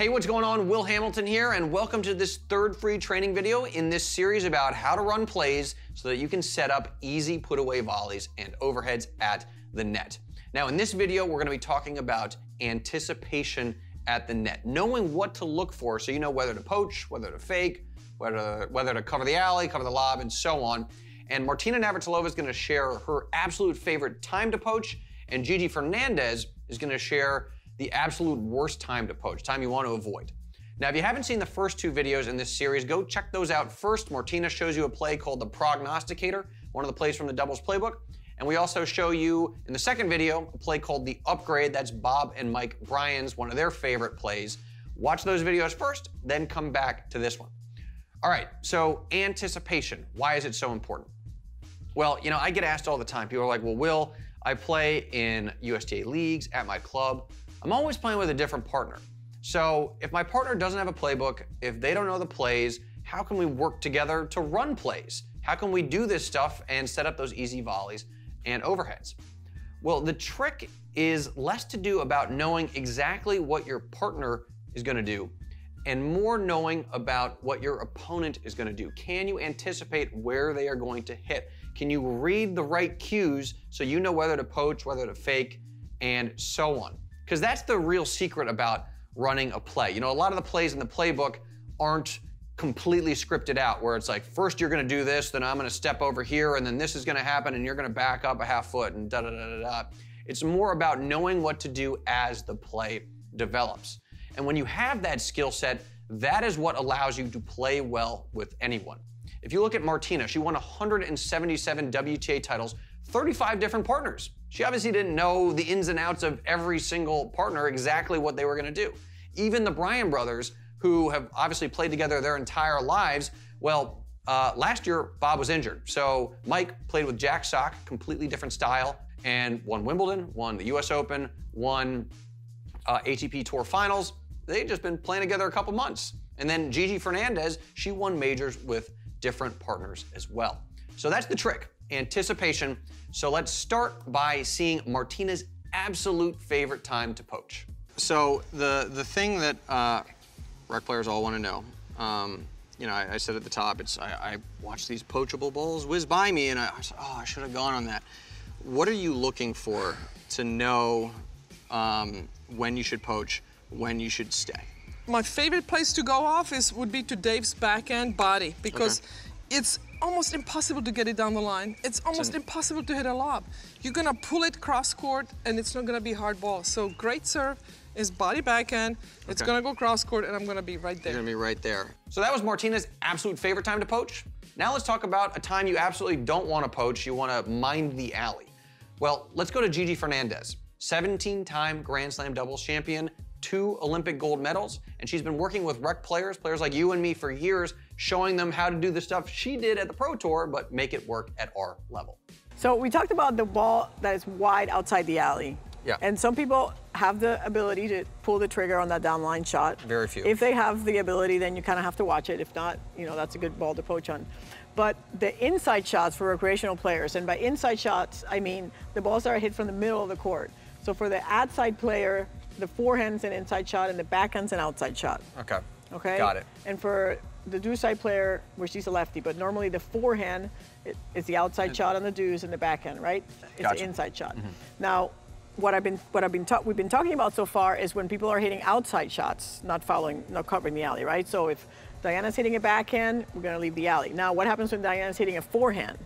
Hey, what's going on? Will Hamilton here, and welcome to this third free training video in this series about how to run plays so that you can set up easy put-away volleys and overheads at the net. Now, in this video, we're gonna be talking about anticipation at the net, knowing what to look for so you know whether to poach, whether to fake, whether to cover the alley, cover the lob, and so on. And Martina Navratilova is gonna share her absolute favorite time to poach, and Gigi Fernandez is gonna share the absolute worst time to poach, time you want to avoid. Now, if you haven't seen the first two videos in this series, go check those out first. Martina shows you a play called the Prognosticator, one of the plays from the doubles playbook. And we also show you, in the second video, a play called the Upgrade. That's Bob and Mike Bryan's, one of their favorite plays. Watch those videos first, then come back to this one. All right, so anticipation. Why is it so important? Well, you know, I get asked all the time. People are like, well, Will, I play in USTA leagues at my club. I'm always playing with a different partner. So if my partner doesn't have a playbook, if they don't know the plays, how can we work together to run plays? How can we do this stuff and set up those easy volleys and overheads? Well, the trick is less to do about knowing exactly what your partner is gonna do and more knowing about what your opponent is gonna do. Can you anticipate where they are going to hit? Can you read the right cues so you know whether to poach, whether to fake, and so on? Because that's the real secret about running a play. You know, a lot of the plays in the playbook aren't completely scripted out, where it's like, first you're gonna do this, then I'm gonna step over here, and then this is gonna happen, and you're gonna back up a half foot, and da-da-da-da-da. It's more about knowing what to do as the play develops. And when you have that skill set, that is what allows you to play well with anyone. If you look at Martina, she won 177 WTA titles, 35 different partners. She obviously didn't know the ins and outs of every single partner, exactly what they were gonna do. Even the Bryan brothers, who have obviously played together their entire lives, well, last year, Bob was injured. So Mike played with Jack Sock, completely different style, and won Wimbledon, won the US Open, won ATP Tour Finals. They'd just been playing together a couple months. And then Gigi Fernandez, she won majors with different partners as well. So that's the trick, anticipation. So let's start by seeing Martina's absolute favorite time to poach. So the thing that rec players all want to know, you know, I said at the top, I watch these poachable balls whiz by me, and I said, oh, I should have gone on that. What are you looking for to know when you should poach, when you should stay? My favorite place to go off would be to Dave's backhand body, because it's almost impossible to get it down the line. It's almost impossible to hit a lob. You're gonna pull it cross court and it's not gonna be hard ball. So great serve is body backhand. It's gonna go cross court and I'm gonna be right there. You're gonna be right there. So that was Martina's absolute favorite time to poach. Now let's talk about a time you absolutely don't wanna poach. You wanna mind the alley. Well, let's go to Gigi Fernandez, 17-time Grand Slam doubles champion, 2 Olympic gold medals, and she's been working with rec players like you and me for years, showing them how to do the stuff she did at the Pro Tour, but make it work at our level. So we talked about the ball that is wide outside the alley. Yeah. And some people have the ability to pull the trigger on that downline shot. Very few. If they have the ability, then you kind of have to watch it. If not, you know, that's a good ball to poach on. But the inside shots for recreational players, and by inside shots, I mean the balls that are hit from the middle of the court. So for the outside player, the forehand's an inside shot and the backhand's an outside shot. Okay. Okay? Got it. And for the deuce side player, where she's a lefty, but normally the forehand is the outside shot on the deuce and the backhand, right? It's Gotcha. the inside shot. Now, we've been talking about so far is when people are hitting outside shots, not covering the alley, right? So if Diana's hitting a backhand, we're gonna leave the alley. Now, what happens when Diana's hitting a forehand?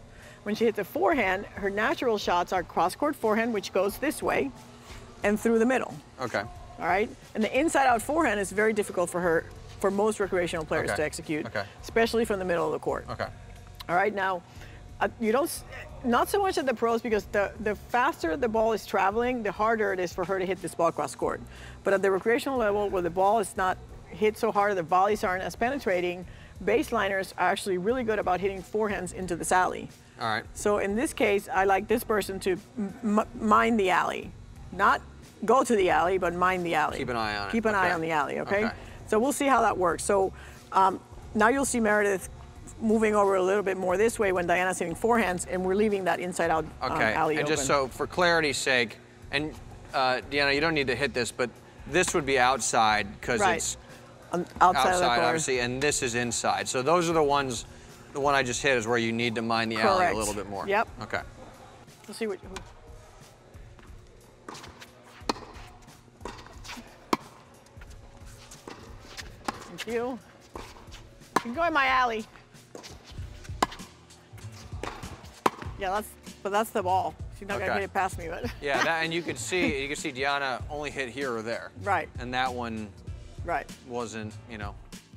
When she hits a forehand, her natural shots are cross-court forehand, which goes this way, and through the middle. Okay. All right? And the inside-out forehand is very difficult for her, for most recreational players to execute, especially from the middle of the court. Okay. All right, now, not so much at the pros, because the faster the ball is traveling, the harder it is for her to hit this ball cross court. But at the recreational level, where the ball is not hit so hard, the volleys aren't as penetrating, baseliners are actually really good about hitting forehands into this alley. All right. So in this case, I like this person to mind the alley. Not go to the alley, but mind the alley. Keep an eye on it. Keep an eye on the alley, okay? So we'll see how that works. So now you'll see Meredith moving over a little bit more this way when Diana's hitting forehands, and we're leaving that inside-out alley and open. just so for clarity's sake, and Deanna, you don't need to hit this, but this would be outside because outside of the corner. Obviously, and this is inside. So those are the ones, the one I just hit is where you need to mind the alley a little bit more. Yep. Okay. Let's see what. Thank you. You can go in my alley. Yeah, that's the ball. She's not gonna hit it past me, but. Yeah, that, and you can see Diana only hit here or there. Right. And that one. Right. Wasn't, you know.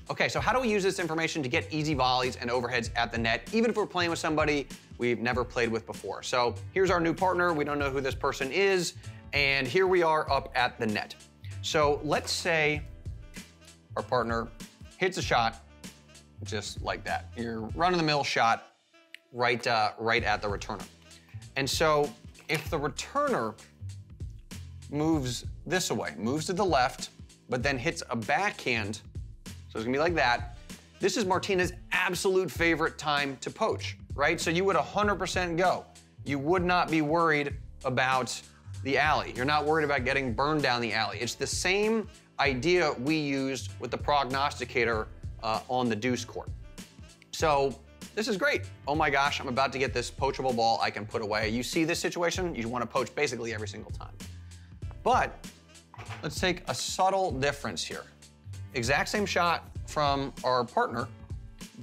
Okay, so how do we use this information to get easy volleys and overheads at the net, even if we're playing with somebody we've never played with before? So here's our new partner. We don't know who this person is, and here we are up at the net. So let's say our partner hits a shot just like that. Your run-of-the-mill shot right at the returner. And so if the returner moves this way, moves to the left, but then hits a backhand, so it's gonna be like that, this is Martina's absolute favorite time to poach, right? So you would 100% go. You would not be worried about the alley. You're not worried about getting burned down the alley. It's the same idea we used with the prognosticator on the deuce court. So this is great. Oh my gosh, I'm about to get this poachable ball I can put away. You see this situation, you wanna poach basically every single time. But let's take a subtle difference here. Exact same shot from our partner,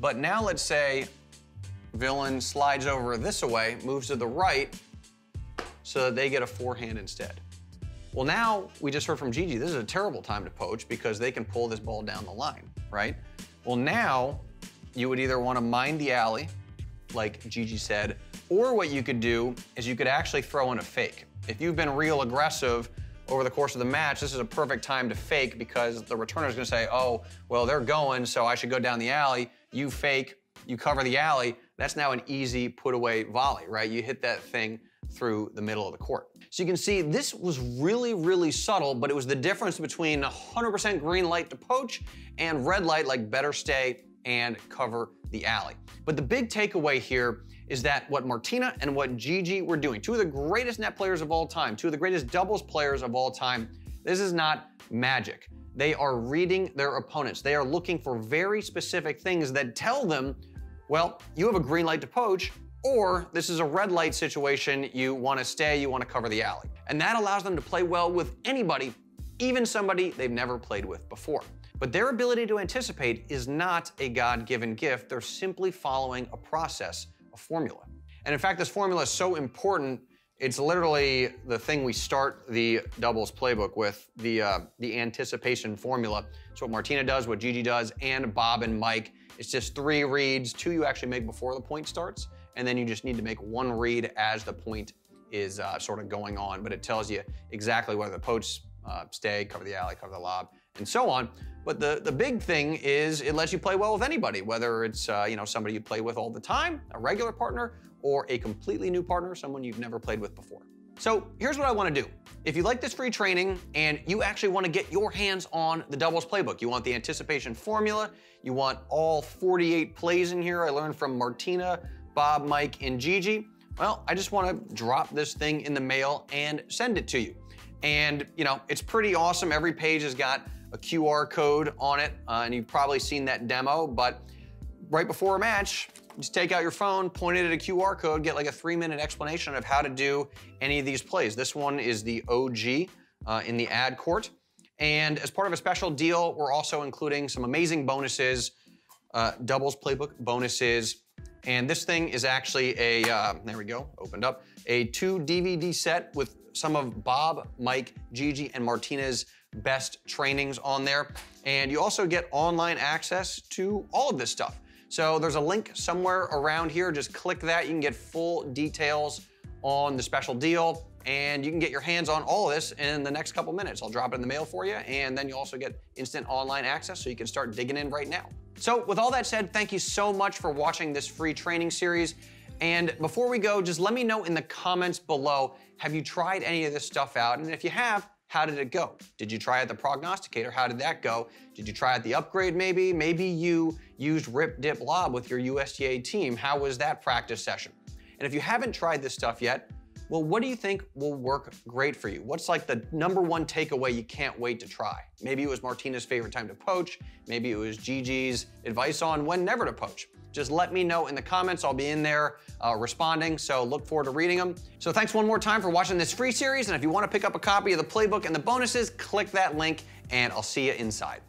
but now let's say villain slides over this way, moves to the right, so that they get a forehand instead. Well, now we just heard from Gigi, this is a terrible time to poach because they can pull this ball down the line, right? Well, now you would either want to mind the alley, like Gigi said, or what you could do is you could actually throw in a fake. If you've been real aggressive over the course of the match, this is a perfect time to fake because the returner is going to say, oh, well, they're going, so I should go down the alley. You fake, you cover the alley. That's now an easy put away volley, right? You hit that thing through the middle of the court. So you can see this was really, really subtle, but it was the difference between 100% green light to poach and red light, like better stay and cover the alley. But the big takeaway here is that what Martina and what Gigi were doing, two of the greatest net players of all time, two of the greatest doubles players of all time, this is not magic. They are reading their opponents. They are looking for very specific things that tell them, well, you have a green light to poach, or this is a red light situation, you want to stay, you want to cover the alley. And that allows them to play well with anybody, even somebody they've never played with before. But their ability to anticipate is not a God-given gift. They're simply following a process, a formula. And in fact, this formula is so important, it's literally the thing we start the doubles playbook with, the anticipation formula. It's what Martina does, what Gigi does, and Bob and Mike. It's just 3 reads, 2 you actually make before the point starts, and then you just need to make 1 read as the point is sort of going on, but it tells you exactly whether the poach stay, cover the alley, cover the lob, and so on. But the big thing is it lets you play well with anybody, whether it's you know, somebody you play with all the time, a regular partner, or a completely new partner, someone you've never played with before. So here's what I want to do. If you like this free training and you actually want to get your hands on the doubles playbook, you want the anticipation formula, you want all 48 plays in here I learned from Martina, Bob, Mike, and Gigi, well, I just want to drop this thing in the mail and send it to you. And you know, it's pretty awesome. Every page has got a QR code on it, and you've probably seen that demo, but right before a match, just take out your phone, point it at a QR code, get like a 3-minute explanation of how to do any of these plays. This one is the OG in the ad court. And as part of a special deal, we're also including some amazing bonuses, doubles playbook bonuses. And this thing is actually a, there we go, opened up, a 2 DVD set with some of Bob, Mike, Gigi, and Martina's best trainings on there. And you also get online access to all of this stuff. So there's a link somewhere around here. Just click that. You can get full details on the special deal, and you can get your hands on all of this in the next couple minutes. I'll drop it in the mail for you, and then you also get instant online access so you can start digging in right now. So with all that said, thank you so much for watching this free training series. And before we go, just let me know in the comments below, have you tried any of this stuff out? And if you have, how did it go? Did you try out the prognosticator? How did that go? Did you try out the upgrade maybe? Maybe you used rip, dip, lob with your USTA team. How was that practice session? And if you haven't tried this stuff yet, Well, what do you think will work great for you? What's like the #1 takeaway you can't wait to try? Maybe it was Martina's favorite time to poach. Maybe it was Gigi's advice on when never to poach. Just let me know in the comments. I'll be in there responding, so look forward to reading them. So thanks one more time for watching this free series, and if you want to pick up a copy of the playbook and the bonuses, click that link, and I'll see you inside.